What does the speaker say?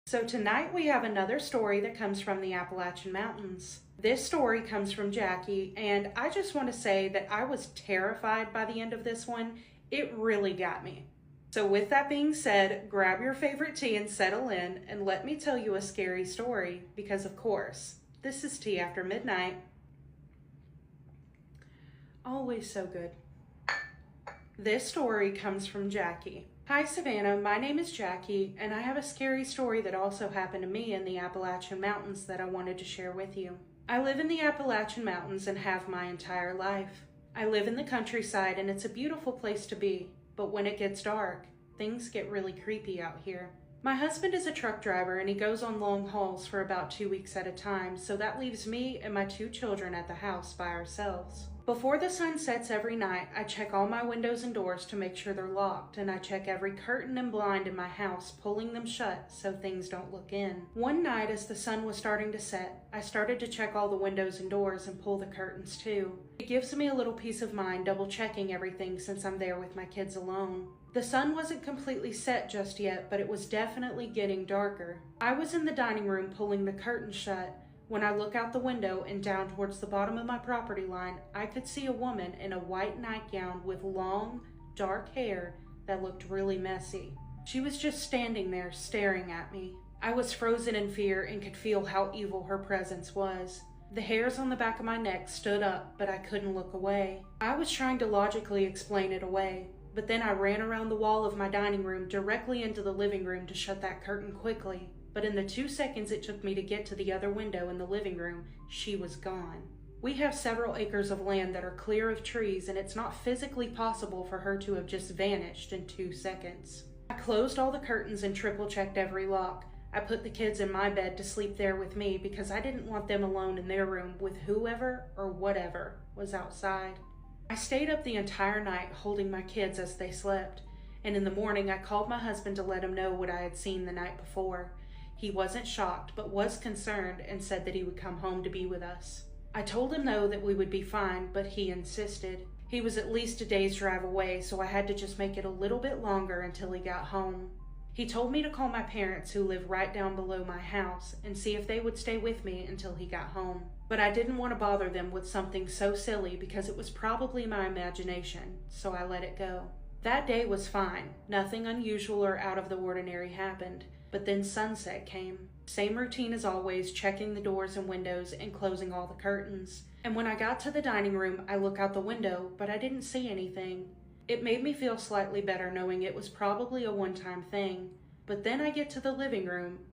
So tonight we have another story that comes from the Appalachian Mountains. This story comes from Jacky, and I just want to say that I was terrified by the end of this one. It really got me. So with that being said, grab your favorite tea and settle in, and let me tell you a scary story, because of course, this is Tea After Midnight. Always so good. This story comes from Jacky. Hi Savannah, my name is Jacky, and I have a scary story that also happened to me in the Appalachian Mountains that I wanted to share with you. I live in the Appalachian Mountains and have my entire life. I live in the countryside and it's a beautiful place to be, but when it gets dark, things get really creepy out here. My husband is a truck driver and he goes on long hauls for about 2 weeks at a time, so that leaves me and my 2 children at the house by ourselves. Before the sun sets every night, I check all my windows and doors to make sure they're locked, and I check every curtain and blind in my house, pulling them shut so things don't look in. One night, as the sun was starting to set, I started to check all the windows and doors and pull the curtains too. It gives me a little peace of mind double checking everything since I'm there with my kids alone. The sun wasn't completely set just yet, but it was definitely getting darker. I was in the dining room pulling the curtains shut when I look out the window and down towards the bottom of my property line, I could see a woman in a white nightgown with long, dark hair that looked really messy. She was just standing there staring at me. I was frozen in fear and could feel how evil her presence was. The hairs on the back of my neck stood up, but I couldn't look away. I was trying to logically explain it away, but then I ran around the wall of my dining room directly into the living room to shut that curtain quickly. But in the 2 seconds it took me to get to the other window in the living room, she was gone. We have several acres of land that are clear of trees, and it's not physically possible for her to have just vanished in 2 seconds. I closed all the curtains and triple-checked every lock. I put the kids in my bed to sleep there with me because I didn't want them alone in their room with whoever or whatever was outside. I stayed up the entire night holding my kids as they slept, and in the morning I called my husband to let him know what I had seen the night before. He wasn't shocked, but was concerned and said that he would come home to be with us. I told him no, that we would be fine, but he insisted. He was at least a day's drive away, so I had to just make it a little bit longer until he got home. He told me to call my parents, who live right down below my house, and see if they would stay with me until he got home. But I didn't want to bother them with something so silly because it was probably my imagination, so I let it go. That day was fine. Nothing unusual or out of the ordinary happened. But then sunset came. Same routine as always, checking the doors and windows and closing all the curtains. And when I got to the dining room, I look out the window, but I didn't see anything. It made me feel slightly better knowing it was probably a one-time thing. But then I get to the living room,